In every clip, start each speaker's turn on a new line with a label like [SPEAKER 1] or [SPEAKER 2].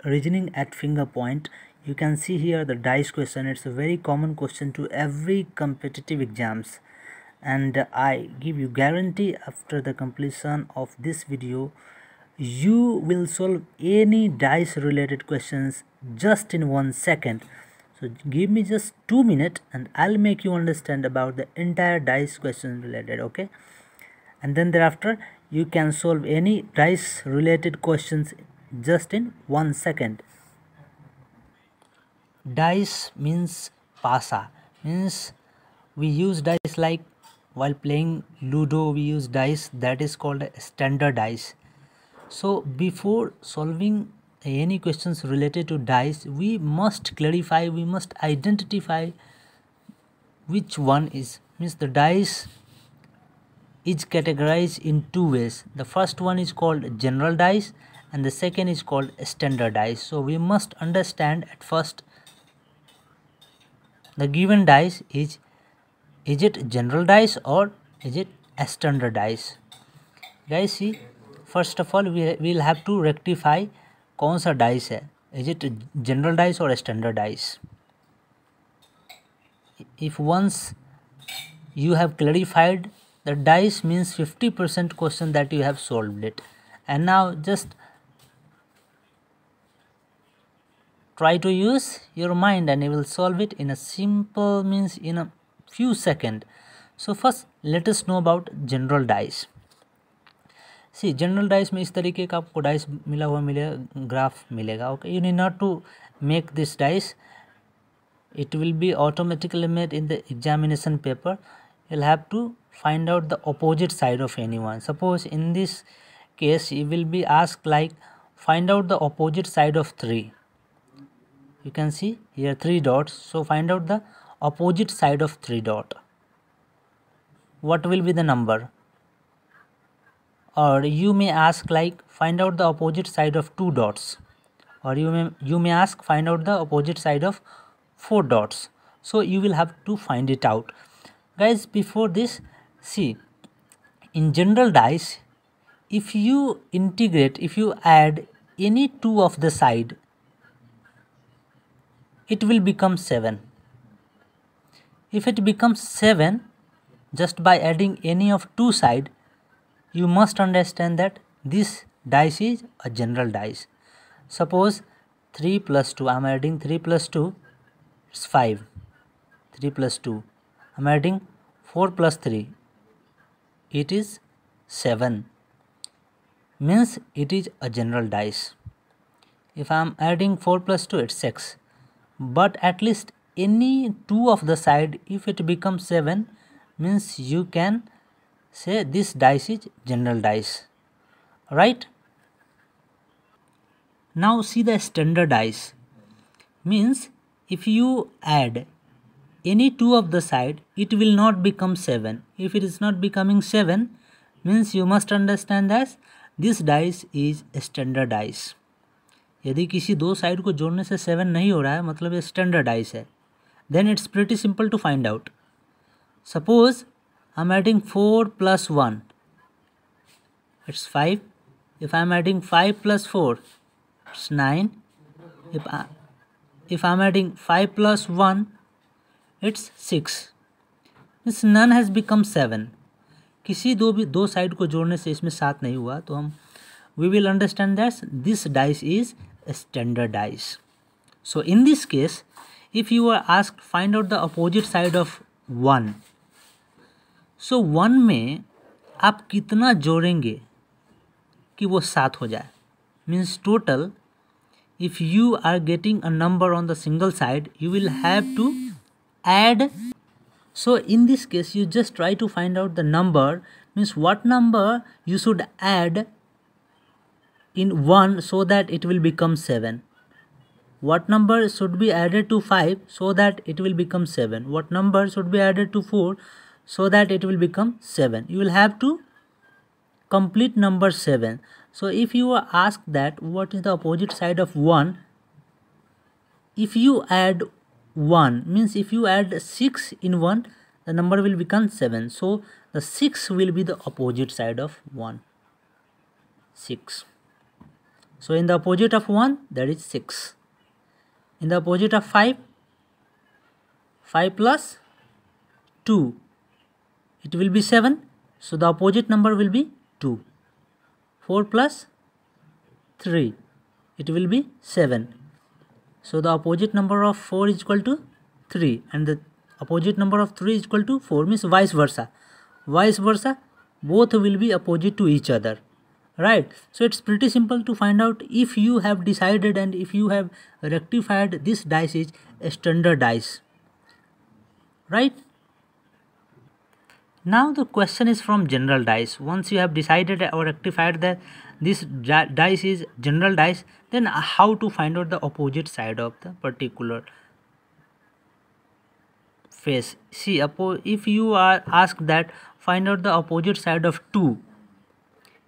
[SPEAKER 1] reasoning at finger point. You can see here the dice question. It's a very common question to every competitive exams, and I give you guarantee after the completion of this video you will solve any dice related questions just in 1 second. So give me just 2 minutes and I'll make you understand about the entire dice question related. Okay, and then thereafter you can solve any dice related questions just in 1 second. Dice means pasa, means we use dice like while playing Ludo we use dice that is called a standard dice. So before solving any questions related to dice we must clarify, we must identify which one is, means the dice is categorized in two ways. The first one is called general dice and the second is called standard dice. So we must understand at first the given dice is it general dice or is it standard dice. Guys see, first of all we will have to rectify कौन सा dice है, is it general dice or standard dice. If once you have clarified the dice means 50% question that you have solved it, and now just try to use your mind and you will solve it in a simple, means in a few seconds. So first let us know about general dice. See general dice में इस तरीके का आपको dice मिला हुआ मिलेगा, graph मिलेगा. Okay, you need not to make this dice, it will be automatically made in the examination paper. You'll have to find out the opposite side of anyone. Suppose in this case you will be asked like find out the opposite side of 3. You can see here 3 dots, so find out the opposite side of 3 dot. What will be the number? Or you may ask like find out the opposite side of 2 dots, or you may ask find out the opposite side of 4 dots. So you will have to find it out. Guys, before this, see, in general dice, if you integrate, if you add any two of the side, it will become 7. If it becomes 7 just by adding any of two side, you must understand that this dice is a general dice. Suppose 3 plus 2, I am adding 3 plus 2, it's 5. 3 plus 2, I am adding 4 plus 3, it is 7. Means it is a general dice. If I am adding 4 plus 2, it's 6. But at least any two of the side, if it becomes 7, means you can say this dice is general dice, right? Now see the standard dice, means if you add any two of the side, it will not become 7. If it is not becoming 7, means you must understand that this dice is standard dice. यदि किसी दो side को जोड़ने से 7 नहीं हो रहा है, मतलब ये स्टैंडर्ड डाइस है. Then it's pretty simple to find out. Suppose I'm adding 4 plus 1, it's 5. If I'm adding 5 plus 4, it's 9. If I'm adding 5 plus 1, it's 6. Means none has become 7. किसी दो साइड को जोड़ने से इसमें 7 नहीं हुआ, तो हम we will understand that this dice is a standard dice. So in this case, if you are asked find out the opposite side of 1, so 1 में आप कितना जोड़ेंगे कि वो 7 हो जाए. Means total, if you are getting a number on the single side, you will have to add. So in this case you just try to find out the number, means what number you should add in 1 so that it will become 7. What number should be added to 5 so that it will become 7. What number should be added to 4 so that it will become 7. You will have to complete number 7. So if you are asked that what is the opposite side of 1, if you add 1, means if you add 6 in 1, the number will become 7. So the 6 will be the opposite side of 1. 6. So in the opposite of 1, that is 6. In the opposite of 5, 5 plus 2, it will be 7. So the opposite number will be 2. 4 plus 3, it will be 7. So the opposite number of 4 is equal to 3, and the opposite number of 3 is equal to 4, means vice versa. Vice versa, both will be opposite to each other, right? So it's pretty simple to find out if you have decided and if you have rectified this dice is a standard dice, right? Now the question is from general dice. Once you have decided or rectified that this dice is general dice, then how to find out the opposite side of the particular face? See, if you are asked that find out the opposite side of 2,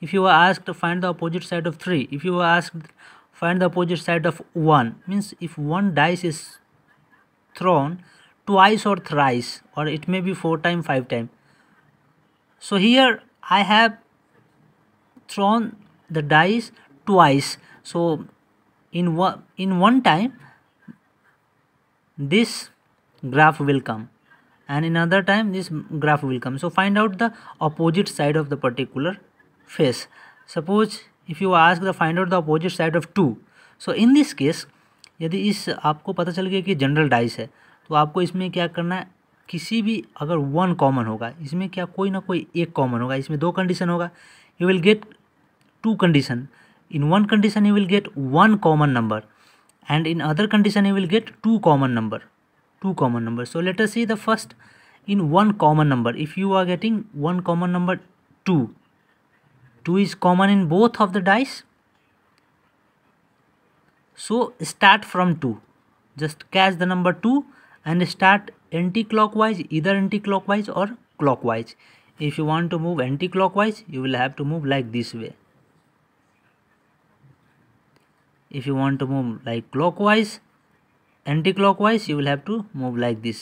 [SPEAKER 1] if you are asked to find the opposite side of 3, if you are asked find the opposite side of 1, means if one dice is thrown twice or thrice, or it may be 4 times, 5 times. So here I have thrown the dice twice. So in one time this graph will come, and in another time this graph will come. So find out the opposite side of the particular face. Suppose if you ask the find out the opposite side of 2, so in this case यदि इस आपको पता चल गया कि general dice है, तो आपको इसमें क्या करना है, किसी भी अगर 1 कॉमन होगा, इसमें क्या कोई ना कोई एक कॉमन होगा, इसमें 2 कंडीशन होगा, you will get 2 condition. In one condition you will get 1 common number, and in other condition you will get 2 common number. So let us see the first. In 1 common number, if you are getting 1 common number 2 is common in both of the dice. So start from 2, just catch the number 2 and start anti-clockwise, either anti-clockwise or clockwise. If you want to move anti-clockwise, you will have to move like this way. If you want to move like clockwise, anti-clockwise, you will have to move like this.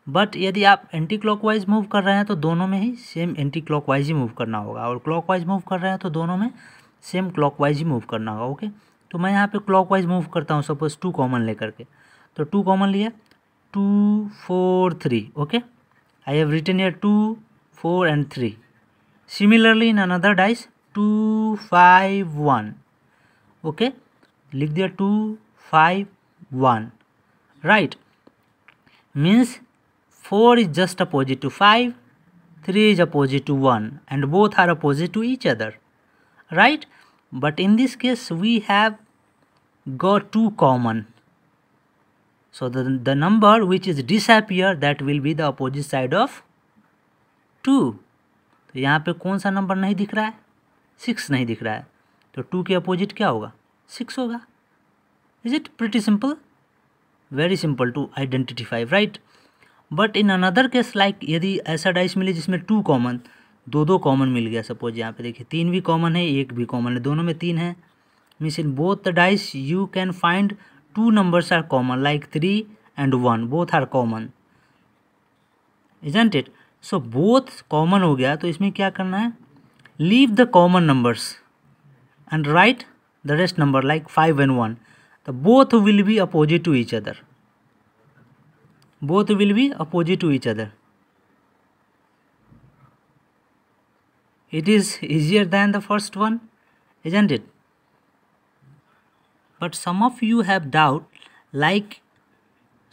[SPEAKER 1] But यदि आप anti clockwise move कर रहे हैं तो दोनों में ही same anti clockwise ही move करना होगा, और क्लॉकवाइज मूव कर रहे हैं तो दोनों में सेम क्लॉकवाइज ही मूव करना होगा. ओके, तो मैं यहाँ पे क्लॉकवाइज मूव करता हूँ, सपोज 2 कॉमन लेकर के. तो 2 कॉमन लिया, 2 4 3. Okay, I have written here 2 4 and 3. Similarly in another dice 2 5 1. Okay, लिख दिया 2 5 1. Right, means 4 is just opposite to 5, 3 is opposite to 1, and both are opposite to each other, right? But in this case we have got 2 common, so the number which is disappear, that will be the opposite side of 2. तो यहाँ पे कौन सा number नहीं दिख रहा है, 6 नहीं दिख रहा है, तो 2 के अपोजिट क्या होगा, 6 होगा. Is it pretty simple? Very simple to identify, right? But in another case like यदि ऐसा डाइस मिले जिसमें 2 कॉमन, 2 कॉमन मिल गया, सपोज यहाँ पे देखिए 3 भी कॉमन है, 1 भी कॉमन है, दोनों में 3 है, means in both the dice you can find 2 numbers are common, like 3 and 1, both are common, isn't it? So both common हो गया, तो इसमें क्या करना है, leave the common numbers and write the rest number like 5 and 1. तो both will be opposite to each other, both will be opposite to each other. It is easier than the first one, isn't it? But some of you have doubt, like,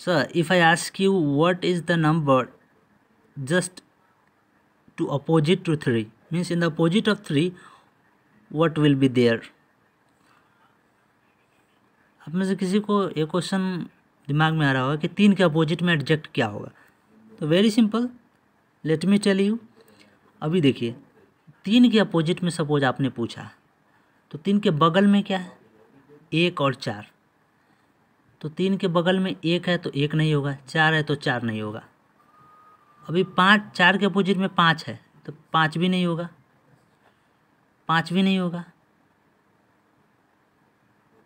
[SPEAKER 1] sir, if I ask you what is the number just to opposite to 3, means in the opposite of 3 what will be there? आप में से किसी को ये question दिमाग में आ रहा होगा कि 3 के अपोजिट में एडजेक्ट क्या होगा. तो very simple, let me tell you. अभी देखिए 3 के अपोजिट में सपोज आपने पूछा, तो 3 के बगल में क्या है, 1 और 4. तो 3 के बगल में 1 है तो 1 नहीं होगा, 4 है तो 4 नहीं होगा. अभी 4 के अपोजिट में 5 है तो 5 भी नहीं होगा, 5 भी नहीं होगा,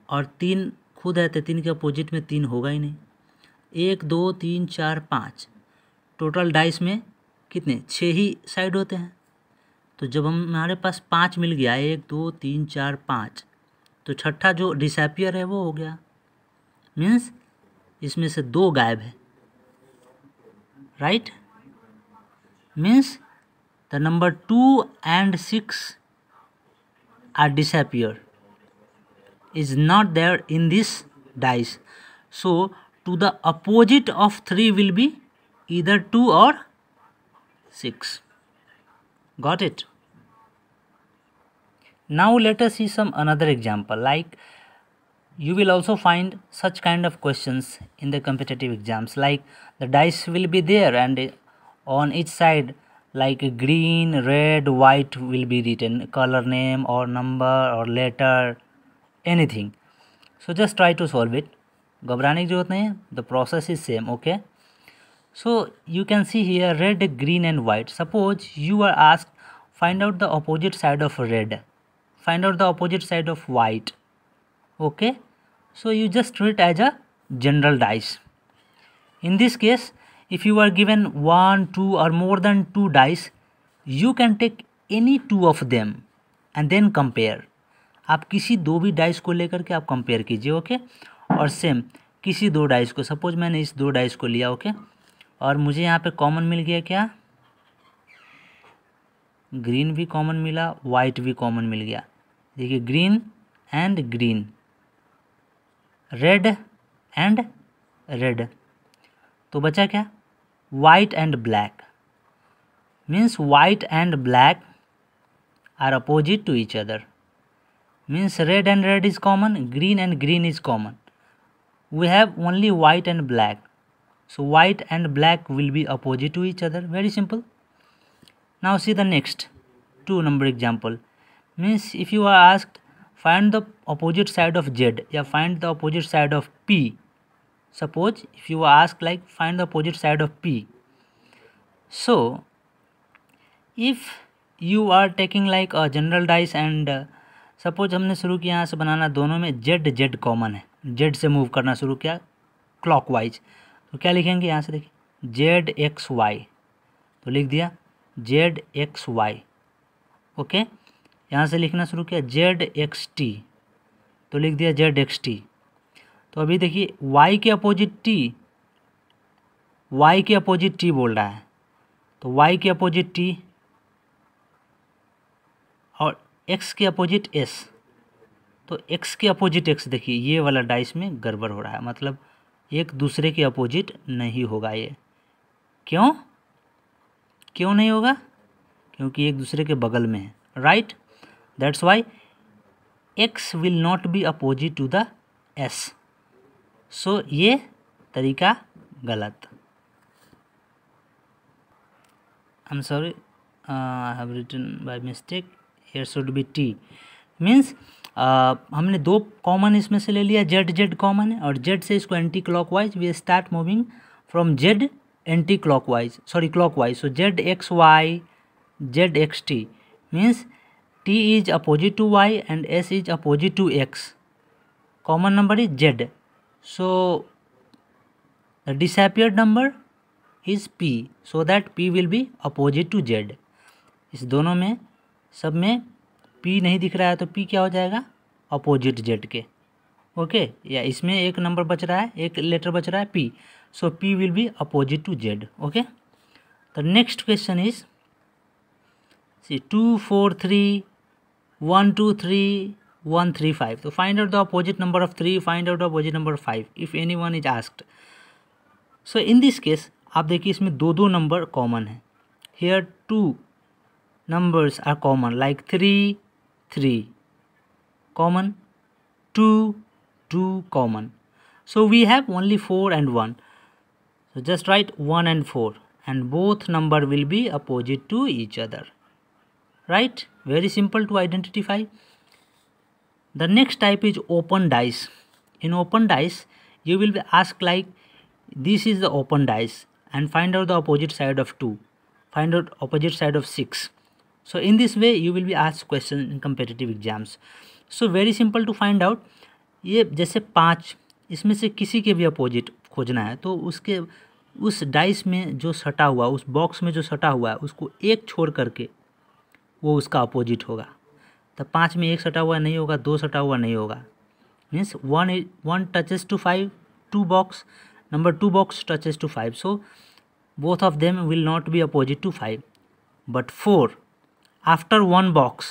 [SPEAKER 1] और 3 खुद है तो 3 के अपोजिट में 3 होगा ही नहीं. 1 2 3 4 5, टोटल डाइस में कितने, 6 ही साइड होते हैं, तो जब हमारे पास 5 मिल गया, 1 2 3 4 5, तो छठा जो डिसअपियर है वो हो गया, मीन्स इसमें से 2 गायब है, right. Means the number 2 and 6 are disappear, is not there in this dice. So to the opposite of 3 will be either 2 or 6. Got it? Now let us see some another example. Like you will also find such kind of questions in the competitive exams, like the dice will be there and on each side like green, red, white will be written, color name or number or letter, anything. So just try to solve it. घबराने की जरूरत नहीं है, the process is same. Okay, so you can see here red, green and white. Suppose you are asked find out the opposite side of red, find out the opposite side of white. Okay, so you just treat as a general dice. In this case, if you are given 1, 2 or more than 2 dice, you can take any 2 of them and then compare. आप किसी 2 भी dice को लेकर के आप compare कीजिए. Okay, और same किसी 2 डाइस को, सपोज मैंने इस 2 डाइस को लिया. ओके, और मुझे यहाँ पे कॉमन मिल गया, क्या ग्रीन भी कॉमन मिला, वाइट भी कॉमन मिल गया. देखिए green and green, red and red, तो बचा क्या white and black. Means white and black are opposite to each other. Means red and red is common, green and green is common. We have only white and black. So white and black will be opposite to each other. Very simple. Now see the next 2 number example. Means if you are asked find the opposite side of Z या find the opposite side of P. Suppose if you are asked like find the opposite side of P. So if you are taking like a general dice and suppose हमने शुरू किया यहाँ से बनाना, दोनों में Z Z common है, Z से move करना शुरू किया क्लॉकवाइज, तो क्या लिखेंगे यहाँ से देखिए जेड एक्स वाई, तो लिख दिया जेड एक्स वाई. ओके, यहाँ से लिखना शुरू किया जेड एक्स टी, तो लिख दिया जेड एक्स टी. तो अभी देखिए वाई के अपोजिट टी, वाई के अपोजिट टी बोल रहा है, तो वाई के अपोजिट टी और एक्स के अपोजिट एस, तो एक्स के अपोजिट एक्स. देखिए ये वाला डाइस में गड़बड़ हो रहा है, मतलब एक दूसरे के अपोजिट नहीं होगा ये. क्यों क्यों नहीं होगा? क्योंकि एक दूसरे के बगल में है, right. That's why x will not be opposite to the S. So ये तरीका गलत. I am sorry, I have written by mistake, here should be T. Means हमने 2 कॉमन इसमें से ले लिया, जेड जेड कॉमन है, और जेड से इसको anticlockwise we start moving from Z anticlockwise, sorry clockwise. So Z X Y, Z X T, means T is opposite to Y and S is opposite to X. Common number is Z, so the disappeared number is P, so that P will be opposite to Z. इस दोनों में सब में P नहीं दिख रहा है, तो P क्या हो जाएगा अपोजिट Z के. ओके, या इसमें एक नंबर बच रहा है, एक लेटर बच रहा है P, so P will be opposite to Z. Okay, the next question is C 2 4 3 1 2 3 1 3 5. तो find out the opposite number of 3, find out the opposite number of 5 if any one is asked. So in this case आप देखिए इसमें 2 number common है. Here 2 numbers are common, like 3 3 common, 2 2 common. So we have only 4 and 1. So just write 1 and 4 and both number will be opposite to each other, right? Very simple to identify. The next type is open dice. In open dice you will be asked like this is the open dice and find out the opposite side of 2, find out opposite side of 6. So in this way you will be asked question in competitive exams. So very simple to find out. ये जैसे 5, इसमें से किसी के भी opposite खोजना है, तो उसके उस डाइस में जो सटा हुआ, उस बॉक्स में जो सटा हुआ है, उसको एक छोड़ करके वो उसका अपोजिट होगा। तो 5 में 1 सटा हुआ नहीं होगा, 2 सटा हुआ नहीं होगा। Means 1 touches to 5, 2 box, number 2 box touches to 5, so both of them will not be opposite to 5. But 4 after 1 box,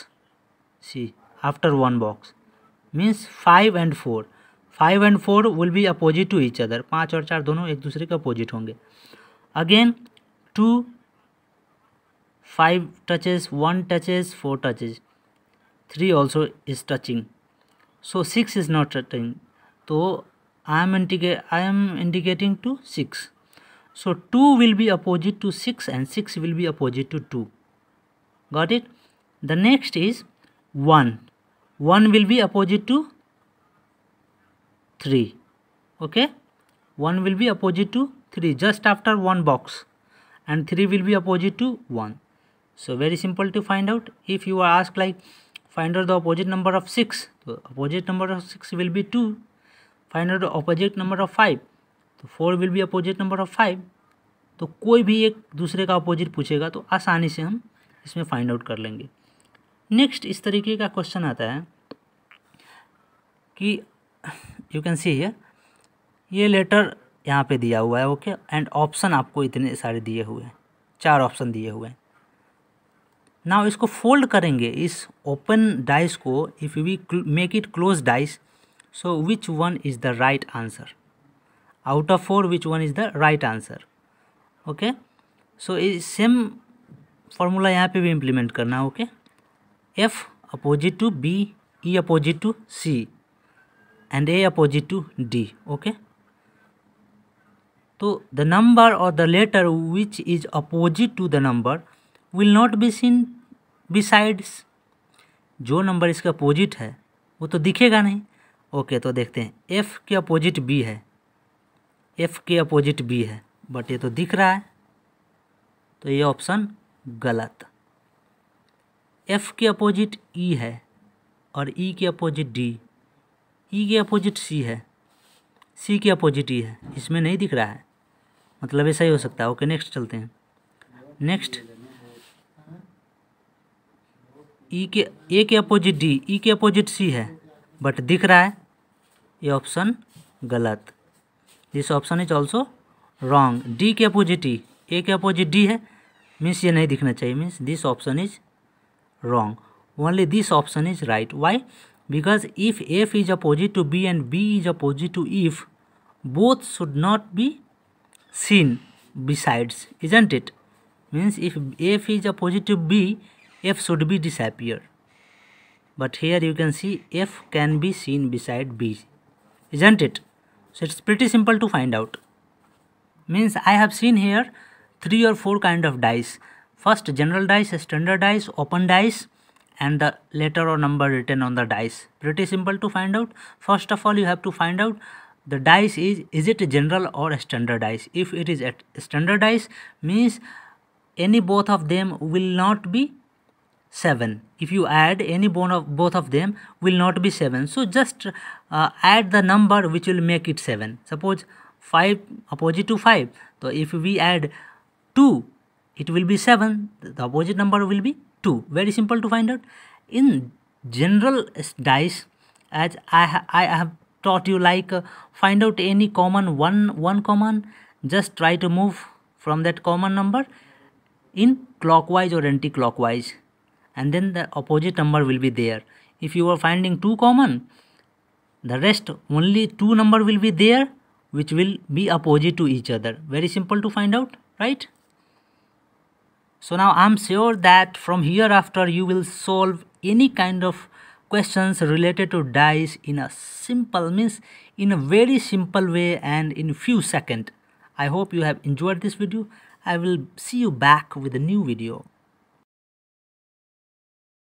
[SPEAKER 1] see, after 1 box means 5 and 4, 5 and 4 will be opposite to each other, 5 और 4 दोनों एक दूसरे के opposite होंगे। Again 2, 5 touches, 1 touches, 4 touches, 3 also is touching, so 6 is not touching, so I am indicating to 6, so 2 will be opposite to 6 and 6 will be opposite to 2. Got it? The next is 1 will be opposite to 3. Okay, 1 will be opposite to 3 just after 1 box, and 3 will be opposite to 1. So very simple to find out. If you are asked like find out the opposite number of 6, so opposite number of 6 will be 2. Find out opposite number of 5, तो 4 will be opposite number of 5. तो कोई भी एक दूसरे का opposite पूछेगा तो आसानी से हम इसमें फाइंड आउट कर लेंगे. नेक्स्ट इस तरीके का क्वेश्चन आता है कि यू कैन सी हियर, ये लेटर यहाँ पे दिया हुआ है, ओके, एंड ऑप्शन आपको इतने सारे दिए हुए हैं, 4 ऑप्शन दिए हुए हैं. नाउ इसको फोल्ड करेंगे इस ओपन डाइस को. If we make it close dice, so which one is the right answer? Out of 4, which one is the right answer? Okay, so same formula यहाँ पे भी implement करना. Okay, F opposite to B, E opposite to C, and A opposite to D. Okay, तो the number or the letter which is opposite to the number will not be seen besides. जो number इसका opposite है वो तो दिखेगा नहीं. Okay, तो देखते हैं. F के अपोजिट B है, F के अपोजिट B है, बट ये तो दिख रहा है, तो ये ऑप्शन गलत. F के अपोजिट E है और E के अपोजिट D, E के अपोजिट C है, C के अपोजिट E है, इसमें नहीं दिख रहा है, मतलब ऐसा ही हो सकता है. ओके, नेक्स्ट चलते हैं. नेक्स्ट A के अपोजिट D, E के अपोजिट C है, बट दिख रहा है, ये ऑप्शन गलत. This option is also wrong. D के अपोजिट ई, ए के अपोजिट डी है, मीन्स ये नहीं दिखना चाहिए, means this option is wrong. Only this option is right. Why? Because if F is opposite to B and B is opposite to F, both should not be seen besides, isn't it? Means if F is opposite to B, F should be disappear. But here you can see F can be seen beside B, isn't it? So it's pretty simple to find out. Means I have seen here 3 or 4 kind of dice. First, general dice, standard dice, open dice, and the letter or number written on the dice. Pretty simple to find out. First of all, you have to find out the dice is it a general or a standard dice. If it is a standard dice, means any both of them will not be 7. If you add any both of them will not be 7. So just add the number which will make it 7. Suppose 5 opposite to 5. So if we add 2, it will be 7. The opposite number will be 2. Very simple to find out. In general dice, as I have taught you, like find out any common one common. Just try to move from that common number in clockwise or anti-clockwise, and then the opposite number will be there. If you are finding 2 common, the rest only 2 number will be there which will be opposite to each other. Very simple to find out, right? So now I am sure that from hereafter you will solve any kind of questions related to dice in a simple, means in a very simple way and in few seconds. I hope you have enjoyed this video. I will see you back with a new video.